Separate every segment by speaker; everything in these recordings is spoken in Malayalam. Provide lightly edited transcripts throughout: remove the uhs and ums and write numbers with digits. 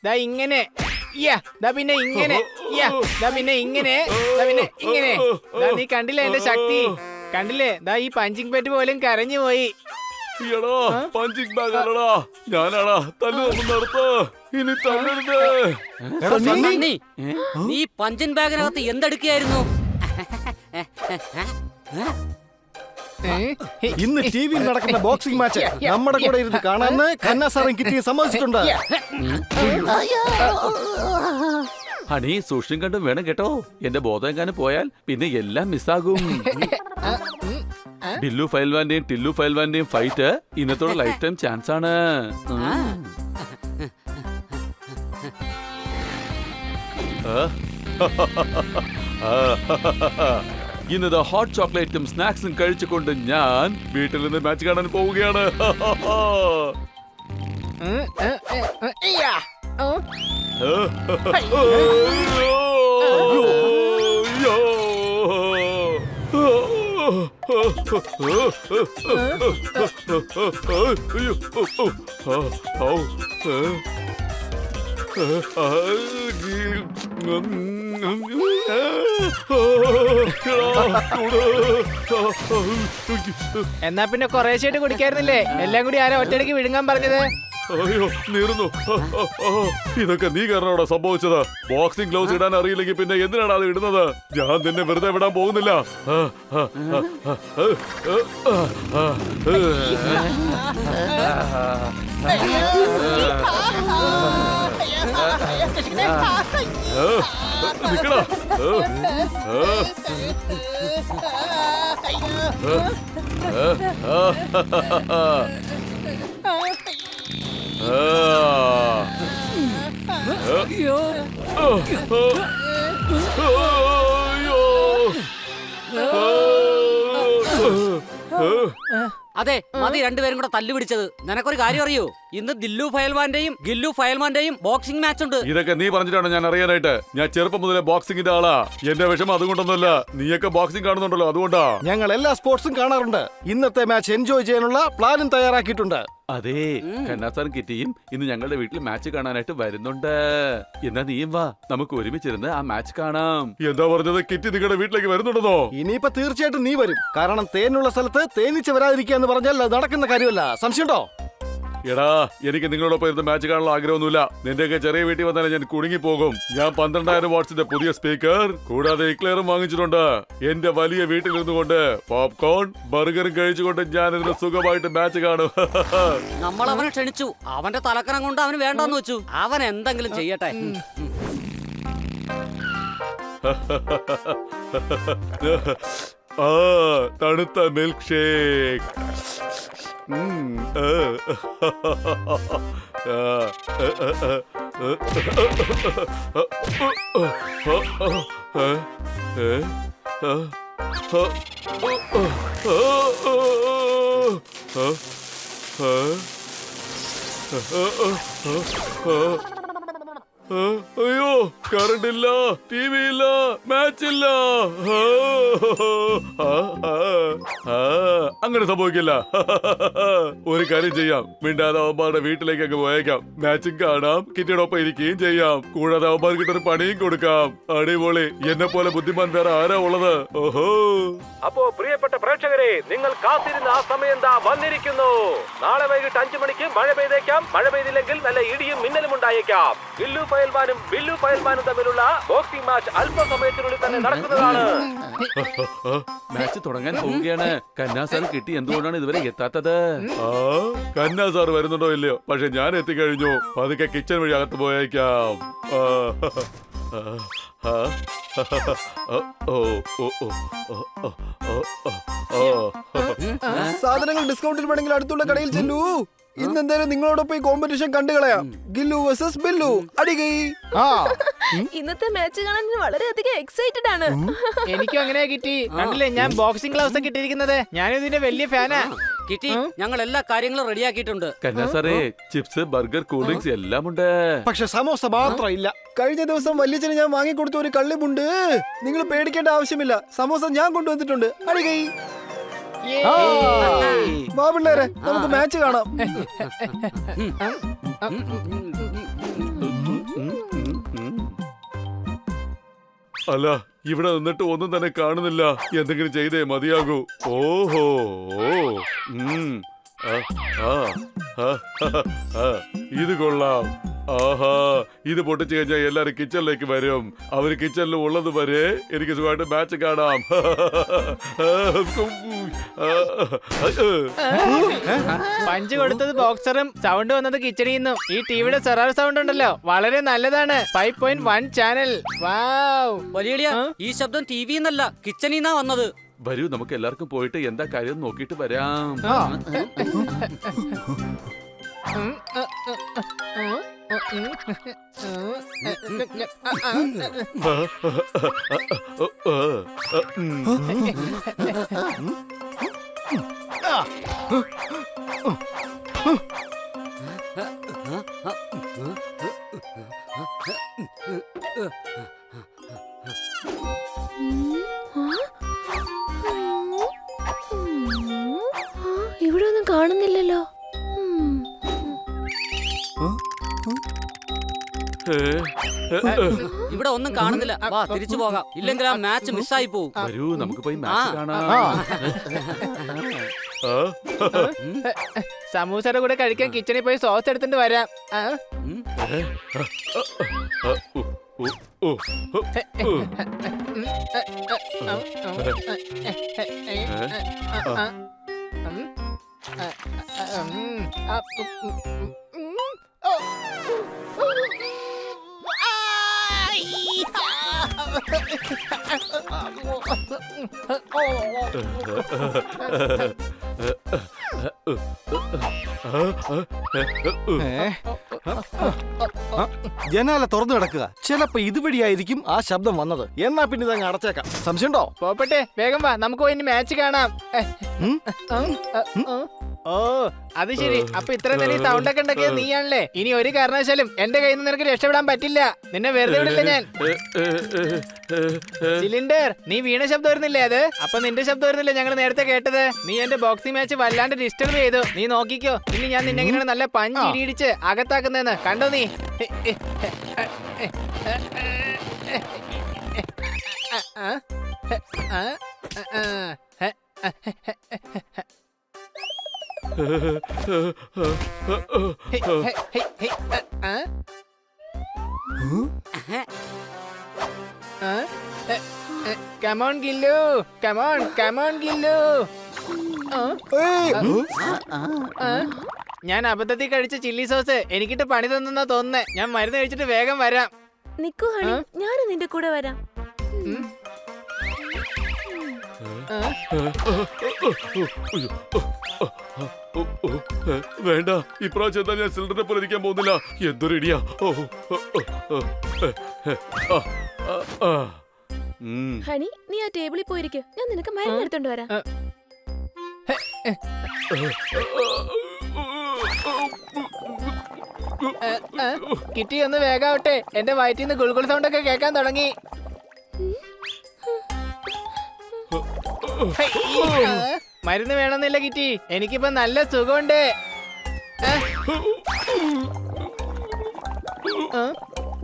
Speaker 1: ദാ ഇങ്ങനെ ദാ പിന്നെ ഇങ്ങനെ ദാ പിന്നെ ഇങ്ങനെ ദാ പിന്നെ ഇങ്ങനെ. ദാ നീ കണ്ടില്ലേ എന്റെ ശക്തി? കണ്ടില്ലേ? ദാ ഈ പഞ്ചിങ് പെറ്റ് പോലും കരഞ്ഞു പോയി.
Speaker 2: പഞ്ചിങ് ബാഗ് അല്ലടാ, ഞാനാടാ. തല്ലൊന്നും നിർത്ത്, ഇനി തല്ലരുത്.
Speaker 3: നീ പഞ്ചിങ് ബാഗിനകത്ത് എന്തെടുക്കുകയായിരുന്നു?
Speaker 4: ഇന്ന് ടിവിയിൽ നടക്കുന്ന ബോക്സിംഗ് മാച്ച് നമ്മുടെ കൂടെ ഇരുന്ന് കാണാന്ന് ഖന്ന സാറും കിറ്റി സമ്മതിച്ചിട്ടുണ്ട്.
Speaker 2: ഹണി സൂക്ഷിച്ചും കണ്ടും വേണം കേട്ടോ. എന്റെ ബോധം എങ്ങാനും പോയാൽ പിന്നെ എല്ലാം മിസ്സാകും. ബില്ലു ഫയൽവാന്റെയും ടില്ലു ഫയൽവാന്റെയും ഫൈറ്റ് ഇന്നത്തോടെ ലൈഫ് ടൈം ചാൻസ് ആണ്. ഇന്നത് ഹോട്ട് ചോക്ലേറ്റും സ്നാക്സും കഴിച്ചുകൊണ്ട് ഞാൻ വീട്ടിൽ നിന്ന് മാച്ച് കാണാൻ പോവുകയാണ്.
Speaker 1: എന്നാ പിന്നെ കുറേശ്ശായിട്ട് കുടിക്കായിരുന്നില്ലേ? എല്ലാം കൂടി ആരാ ഒറ്റയടിക്ക് വിഴുങ്ങാൻ പറഞ്ഞത്?
Speaker 2: അയ്യോ നീറുന്നു. ഇതൊക്കെ നീ കാരണമാണോ സംഭവിച്ചത്? ബോക്സിംഗ് ഗ്ലൗസ് ഇടാൻ അറിയില്ലെങ്കിൽ പിന്നെ എന്തിനാണ് അത് ഇടുന്നത്? ഞാൻ നിന്നെ വെറുതെ വിടാൻ പോകുന്നില്ല. നിക്കടാ.
Speaker 3: അതെ, മതി രണ്ടുപേരും കൂടെ തല്ലു പിടിച്ചത്. നിനക്കൊരു കാര്യം അറിയോ? ഇന്ന് ദില്ലു ഫയൽവാന്റെയും ഗില്ലു ഫയൽവാന്റെയും ബോക്സിംഗ് മാച്ച് ഉണ്ട്.
Speaker 2: ഇതൊക്കെ നീ പറഞ്ഞിട്ടാണ് ഞാൻ അറിയാനായിട്ട്. ഞാൻ ചെറുപ്പം മുതലേ ബോക്സിംഗിന്റെ ആളാ. എന്റെ വിഷമം അതുകൊണ്ടൊന്നുമല്ല, നീയൊക്കെ ബോക്സിംഗ് കാണുന്നുണ്ടല്ലോ അതുകൊണ്ടാ.
Speaker 4: ഞങ്ങൾ എല്ലാ സ്പോർട്സും കാണാറുണ്ട്. ഇന്നത്തെ മാച്ച് എൻജോയ് ചെയ്യാനുള്ള പ്ലാനും തയ്യാറാക്കിയിട്ടുണ്ട്.
Speaker 2: അതെ, കന്നാസാറും കിറ്റിയും ഇന്ന് ഞങ്ങളുടെ വീട്ടിൽ മാച്ച് കാണാനായിട്ട് വരുന്നുണ്ട്. എന്നാ നീയും വാ, നമുക്ക് ഒരുമിച്ചിരുന്ന് ആ മാച്ച് കാണാം. എന്താ പറഞ്ഞത്? കിറ്റി നിങ്ങളുടെ വീട്ടിലേക്ക് വരുന്നുണ്ടെന്നോ?
Speaker 4: ഇനിയിപ്പോ തീർച്ചയായിട്ടും നീ വരും. കാരണം തേനുള്ള സ്ഥലത്ത് തേനീച്ച വരാതിരിക്കുക എന്ന് പറഞ്ഞാൽ അത് നടക്കുന്ന കാര്യമല്ല. സംശയമുണ്ടോ?
Speaker 2: എടാ, എനിക്ക് നിങ്ങളോടൊപ്പം ഇരുന്ന് മാച്ച് കാണാനുള്ള ആഗ്രഹമൊന്നുമില്ല. നിന്റെയൊക്കെ ചെറിയ വീട്ടിൽ വന്നാലേ ഞാൻ കുടുങ്ങിപ്പോകും. ഞാൻ 12,000 വാട്ട്സിന്റെ പുതിയ സ്പീക്കർ കൂടാതെ ഇക്ലെയറും വാങ്ങിച്ചിട്ടുണ്ട്. എന്റെ വലിയ വീട്ടിലിരുന്നു കൊണ്ട് പോപ്കോൺ ബർഗറും കഴിച്ചുകൊണ്ട് ഞാൻ ഇതിന് സുഖമായിട്ട് മാച്ച് കാണും.
Speaker 3: നമ്മൾ അവനെ ക്ഷണിച്ചു, അവന്റെ തലക്കനം കൊണ്ട് അവന് വേണ്ടെന്ന് വെച്ചു. അവൻ എന്തെങ്കിലും ചെയ്യട്ടെ.
Speaker 2: ആ തണുത്ത മിൽക്ക് ഷേക്ക്. അയ്യോ, കറണ്ട് ഇല്ല, ടി വി ഇല്ല, മാച്ച് ഇല്ല. അങ്ങനെ സംഭവിക്കില്ല. ഒരു കാര്യം ചെയ്യാം, മിണ്ടാതെ അവന്മാരുടെ വീട്ടിലേക്ക് അങ്ങ് പോയേക്കാം. മാച്ചും കാണാം, കിറ്റിയോടൊപ്പം ഇരിക്കുകയും ചെയ്യാം. കൂടാതെ അവന്മാർ കിട്ടൊരു പണിയും കൊടുക്കാം. അടിപൊളി. എന്നെ പോലെ ബുദ്ധിമാൻ വേറെ ആരാ ഉള്ളത്? ഓഹോ.
Speaker 5: അപ്പോ പ്രിയപ്പെട്ട പ്രേക്ഷകരെ, നിങ്ങൾ കാത്തിരുന്ന ആ സമയം ദാ വന്നിരിക്കുന്നു. നാളെ വൈകിട്ട് 5 മണിക്ക് മഴ പെയ്തേക്കാം. മഴ പെയ്തില്ലെങ്കിൽ നല്ല ഇടിയും മിന്നലും ഉണ്ടായേക്കാം. ഗില്ലു ഫയൽവാനും ബില്ലു ഫയൽവാനും തമ്മിലുള്ള ബോക്സിംഗ് മാച്ച് അല്പസമയത്തിനുള്ളിൽ തന്നെ നടക്കുന്നതാണ്.
Speaker 2: മാച്ച് തുടങ്ങാൻ പോവുകയാണ്. കന്നാസാർ കിട്ടി എന്തുകൊണ്ടാണ് ഇതുവരെ എത്താത്തത്? കന്നാസാർ വരുന്നുണ്ടോ ഇല്ലയോ? പക്ഷെ ഞാൻ എത്തിക്കഴിഞ്ഞു. പതുക്കെ കിച്ചൺ വഴി അകത്ത് പോയേക്കാം.
Speaker 4: സാധനങ്ങൾ ഡിസ്കൗണ്ടിൽ വേണമെങ്കിൽ അടുത്തുള്ള കടയിൽ ചെല്ലൂ. ഇന്ന് എന്തായാലും നിങ്ങളോടൊപ്പം ഈ കോമ്പറ്റീഷൻ കണ്ടുകളയാം. ഗില്ലു വേഴ്സസ് ബില്ലു. അടികൈ.
Speaker 6: ഇന്നത്തെ മാച്ച് കാണാൻ വളരെയധികം എക്സൈറ്റഡ് ആണ്.
Speaker 1: എനിക്കും അങ്ങനെ കിട്ടി. കണ്ടില്ലേ, ഞാൻ ബോക്സിംഗ് ഗ്ലൗസ് ഒക്കെ ഇട്ടിരിക്കുന്നത്. ഞാനും ഇതിന്റെ വലിയ ഫാനാ.
Speaker 3: കിറ്റി, ഞങ്ങൾ എല്ലാ കാര്യങ്ങളും റെഡിയാക്കിയിട്ടുണ്ട്.
Speaker 2: കന്നാസാറേ, ചിപ്സ്, ബർഗർ, കൂൾ ഡ്രിങ്ക്സ് എല്ലാം ഉണ്ട്.
Speaker 4: പക്ഷെ സമോസ മാത്രം ഇല്ല. കഴിഞ്ഞ ദിവസം വല്യച്ഛന് ഞാൻ വാങ്ങിക്കൊടുത്ത ഒരു കള്ളിമുണ്ട്. നിങ്ങൾ പേടിക്കേണ്ട ആവശ്യമില്ല. സമോസ ഞാൻ കൊണ്ടുവന്നിട്ടുണ്ട്. അടികൈ. വാ പിള്ളേരെ, നമുക്ക് മാച്ച് കാണാം.
Speaker 2: അല്ല, ഇവിടെ നിന്നിട്ട് ഒന്നും തന്നെ കാണുന്നില്ല. എന്തെങ്കിലും ചെയ്തേ മതിയാകൂ. ഓഹോ, ഇത് കൊള്ളാം. ആഹാ, ഇത് പൊട്ടിച്ചു കഴിഞ്ഞാൽ എല്ലാരും കിച്ചണിലേക്ക് വരും. അവര് കിച്ചണിൽ ഉള്ളത് വരെ എനിക്ക് സുഖമായിട്ട് മാച്ച് കാണാം.
Speaker 1: പഞ്ച് കൊടുത്തത് ബോക്സറും സൗണ്ട് വന്നത് കിച്ചണിന്നും. ഈ ടിവിയുടെ സെറാർ സൗണ്ട് ഉണ്ടല്ലോ, വളരെ നല്ലതാണ്. 5.1 ചാനൽ. വാവ്.
Speaker 3: വലിയ ഈ ശബ്ദം ടി വി എന്നല്ല കിച്ചണിന്നാ വന്നത്.
Speaker 2: വരൂ, നമുക്ക് എല്ലാവർക്കും പോയിട്ട് എന്താ കാര്യം നോക്കിയിട്ട് വരാം.
Speaker 6: ഇവിടെ ഒന്നും കാണുന്നില്ലല്ലോ.
Speaker 3: ഇവിടെ ഒന്നും കാണുന്നില്ല. വാ തിരിച്ചു പോകാം, ഇല്ലെങ്കിൽ ആ മാച്ച് മിസ്സായി പോവും.
Speaker 2: വരൂ, നമുക്ക് പോയി മാച്ച് കാണാം.
Speaker 1: സമൂസയുടെ കൂടെ കഴിക്കാൻ കിച്ചണിൽ പോയി സോസ് എടുത്തിട്ട് വരാം.
Speaker 4: ജനാല തുറന്നു കിടക്കുക. ചിലപ്പോ ഇതുവഴിയായിരിക്കും ആ ശബ്ദം വന്നത്. എന്നാ പിന്നെ ഇതങ്ങ് അടച്ചേക്കാം. സംശയമുണ്ടോ?
Speaker 1: പോപ്പട്ടെ, വേഗം വാ, നമുക്ക് പോയി മാച്ച് കാണാം. ഓ, അത് ശരി. അപ്പൊ ഇത്ര നേരം സൗണ്ട് ഒക്കെ ഉണ്ടാക്കിയത് നീയാണല്ലേ. ഇനി ഒരു കാരണവശാലും എന്റെ കയ്യിൽ നിന്ന് നിനക്ക് രക്ഷപ്പെടാൻ പറ്റില്ല. നിന്നെ വെറുതെ വിടില്ല ഞാൻ. സിലിണ്ടർ, നീ വീണ ശബ്ദം വരുന്നില്ലേ അത്? അപ്പൊ നിന്റെ ശബ്ദം വരുന്നില്ലേ ഞങ്ങൾ നേരത്തെ കേട്ടത്? നീ എന്റെ ബോക്സിംഗ് മാച്ച് വല്ലാണ്ട് ഡിസ്റ്റർബ് ചെയ്തു. നീ നോക്കിക്കോ, ഇനി ഞാൻ നിന്നെ എങ്ങനെയാണ് നല്ല പഞ്ച് ഇടിയിടിച്ച് അകത്താക്കുന്നതെന്ന് കണ്ടോ നീ? Come on, Gillu. Come on, Gillu. ഞാൻ അബദ്ധത്തിൽ കഴിച്ച ചില്ലി സോസ് എനിക്കിട്ട് പണി തന്നെന്നാ തോന്നുന്നേ. ഞാൻ മരുന്ന് കഴിച്ചിട്ട് വേഗം വരാം.
Speaker 6: നിക്കു ഹണി, ഞാനും നിന്റെ കൂടെ വരാം.
Speaker 2: വേണ്ട, ഇപ്രാവശ്യം എന്താ ഞാൻ സിലിണ്ടറിനെ പോലെ ഇരിക്കാൻ പോകുന്നില്ല. എന്തൊരു ഇടിയാ.
Speaker 6: ഹണി, നീ ആ ടേബിളിൽ പോയിരിക്കും, ഞാൻ നിനക്ക് മരുന്ന് എടുത്തോണ്ട് വരാം.
Speaker 1: കിറ്റി ഒന്ന് വേഗാവട്ടെ, എന്റെ വയറ്റിൽ നിന്ന് ഗുൾഗുൾ സൗണ്ട് ഒക്കെ കേൾക്കാൻ തുടങ്ങി. മരുന്ന് വേണമെന്നില്ല കിറ്റി, എനിക്കിപ്പോ നല്ല സുഖമുണ്ട്.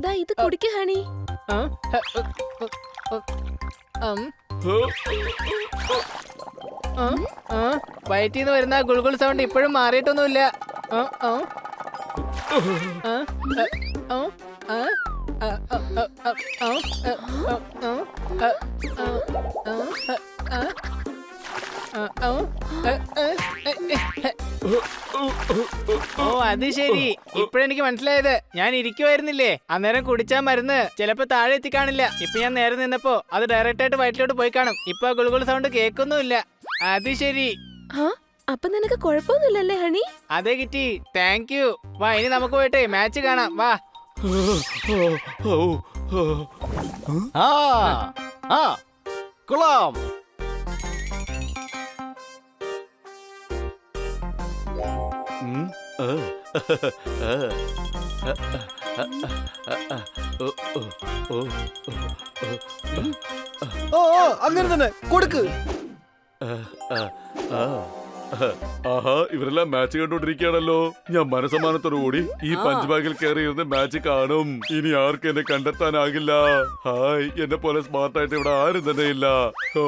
Speaker 6: ദാ ഇത് കുടിക്ക് ഹണി.
Speaker 1: വയറ്റിൽ നിന്ന് വരുന്ന ഗുൾഗുൾ സൗണ്ട് ഇപ്പോഴും മാറിയിട്ടൊന്നുമില്ല. ഓ, അത് ശരി, ഇപ്പഴെനിക്ക് മനസ്സിലായത്. ഞാൻ ഇരിക്കുവായിരുന്നില്ലേ, അന്നേരം കുടിച്ചാ മരുന്ന് ചിലപ്പോ താഴെ എത്തിക്കാണില്ല. ഇപ്പൊ ഞാൻ നേരെ നിന്നപ്പോ അത് ഡയറക്റ്റ് ആയിട്ട് വയറ്റിലോട്ട് പോയി കാണും. ഇപ്പൊ ഗുൾഗുൾ സൗണ്ട് കേൾക്കൊന്നുമില്ല. അത് ശരി.
Speaker 6: അപ്പൊ നിനക്ക് കുഴപ്പമൊന്നുമില്ലല്ലേ ഹണി?
Speaker 1: അതെ കിറ്റി, താങ്ക് യു. വാ, ഇനി നമുക്ക് പോയിട്ട് മാച്ച് കാണാം. വാ.
Speaker 4: കൊള്ളാം. അങ്ങനെ തന്നെ കൊടുക്ക്.
Speaker 2: ആഹാ, ഇവരെല്ലാം മാച്ച് കണ്ടോണ്ടിരിക്കുകയാണല്ലോ. ഞാൻ മനസമാനത്തോടുകൂടി ഈ പഞ്ച് ബാഗിൽ കയറി ഇരുന്ന് മാച്ച് കാണും. ഇനി ആർക്കും എന്നെ കണ്ടെത്താനാകില്ല. ഹായ്, എന്നെ പോലെ സ്മാർട്ടായിട്ട് ഇവിടെ ആരും തന്നെ ഇല്ല. ഓ,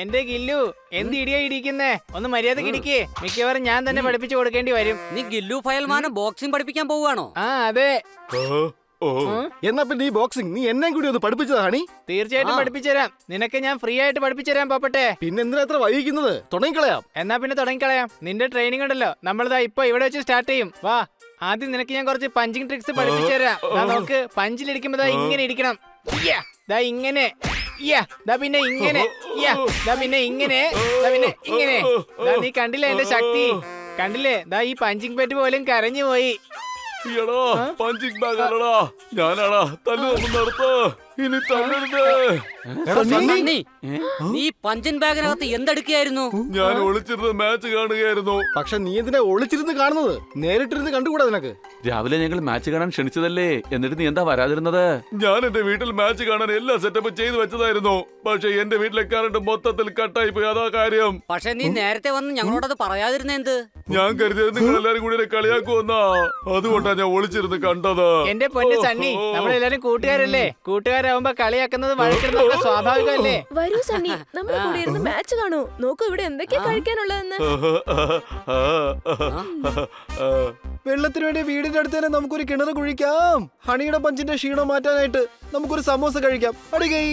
Speaker 1: എന്റെ ഗില്ലു എന്ത് ഇടിയാ ഇടിക്കുന്നേ? ഒന്ന് മര്യാദക്ക് ഇടിക്കേ. മിക്കവാറും ഞാൻ തന്നെ പഠിപ്പിച്ചു കൊടുക്കേണ്ടി വരും.
Speaker 3: നീ ഗില്ലു ഫയൽമാനെ ബോക്സിംഗ് പഠിപ്പിക്കാൻ പോവുകയാണോ?
Speaker 1: ആ അതെ,
Speaker 2: ഓ,
Speaker 4: എന്നാ പിന്നെ ഈ ബോക്സിംഗ് നീ എന്നെ കൂടി ഒന്ന് പഠിപ്പിച്ചതാണ്.
Speaker 1: തീർച്ചയായിട്ടും പഠിപ്പിച്ചുതരാം. നിനക്ക് ഞാൻ ഫ്രീ ആയിട്ട് പഠിപ്പിച്ചുതരാം പോപ്പട്ടെ.
Speaker 4: പിന്നെ എന്തിനാ എത്ര വൈകിക്കുന്നത്? തുടങ്ങിക്കളയാം.
Speaker 1: എന്നാ പിന്നെ തുടങ്ങിക്കളയാം. നിന്റെ ട്രെയിനിങ് ഉണ്ടല്ലോ, നമ്മളിതാ ഇപ്പൊ ഇവിടെ വെച്ച് സ്റ്റാർട്ട് ചെയ്യും. വാ, ആദ്യം നിനക്ക് ഞാൻ കുറച്ച് പഞ്ചിങ് ട്രിക്സ് പഠിപ്പിച്ചുതരാം. നോക്ക്, പഞ്ചിലിടിക്കുമ്പോ ദാ ഇങ്ങനെ ഇടിക്കണം. യ്യ, ദാ ഇങ്ങനെ. യ്യ, ദാ പിന്നെ ഇങ്ങനെ. യ്യ, ദാ പിന്നെ ഇങ്ങനെ. ദാ പിന്നെ ഇങ്ങനെ. ദാ നീ കണ്ടില്ലേ എന്റെ ശക്തി? കണ്ടില്ലേ? ദാ ഈ പഞ്ചിങ് പെറ്റ് പോലും കരഞ്ഞു പോയി.
Speaker 2: ഈയടാ, പഞ്ചിങ് ബാഗ് അല്ലടാ, ഞാനാടാ. തല്ലു നമ്മൾ നടത്ത്. ഇനി തല്ലരുത്.
Speaker 3: സണ്ണി, നീ പഞ്ചൻ ബാഗിനകത്ത് എന്തെടുക്കുകയായിരുന്നു?
Speaker 2: ഞാൻ ഒളിച്ചിരുന്ന് മാച്ച് കാണുകയായിരുന്നു.
Speaker 4: പക്ഷെ നീ എന്തിനാ ഒളിച്ചിരുന്ന് കാണുന്നത്? നേരിട്ടിരുന്ന് കണ്ടുകൂടാ നിനക്ക്?
Speaker 7: രാവിലെ ഞങ്ങൾ മാച്ച് കാണാൻ ക്ഷണിച്ചതല്ലേ, എന്നിട്ട് നീ എന്താ വരാതിരുന്നത്?
Speaker 2: ഞാൻ എന്റെ വീട്ടിൽ മാച്ച് കാണാൻ എല്ലാ സെറ്റപ്പും ചെയ്തു വെച്ചതായിരുന്നു. പക്ഷെ എന്റെ വീട്ടിലെ കറണ്ട് മൊത്തത്തിൽ കട്ടായി പോയി. അതാ കാര്യം.
Speaker 3: പക്ഷെ നീ നേരത്തെ വന്ന് ഞങ്ങളോടത് പറയാതിരുന്ന എന്ത്?
Speaker 2: ഞാൻ കരുതിയത് നിങ്ങൾ എല്ലാരും കൂടി എന്നെ കളിയാക്കുമെന്നാ. അതുകൊണ്ടാ ഞാൻ ഒളിച്ചിരുന്ന് കണ്ടത്.
Speaker 1: എന്റെ പൊന്ന് സണ്ണി, നമ്മളെല്ലാരും കൂട്ടുകാരല്ലേ? കൂട്ടുകാരാവുമ്പോ കളിയാക്കുന്നത് വഴക്കിടുന്നതൊക്കെ സ്വാഭാവികമല്ലേ?
Speaker 6: വരൂ സണ്ണി, നമ്മുടെ കൂടെ ഇരുന്ന് മാച്ച് കാണൂ. നോക്കൂ ഇവിടെ എന്തൊക്കെയാ കഴിക്കാനുള്ളതെന്ന്.
Speaker 4: വെള്ളത്തിന് വേണ്ടി വീടിന്റെ അടുത്ത് തന്നെ നമുക്കൊരു കിണർ കുഴിക്കാം. ഹണിയുടെ പഞ്ചിന്റെ ക്ഷീണം മാറ്റാനായിട്ട് നമുക്കൊരു സമോസ കഴിക്കാം. അടികൈ.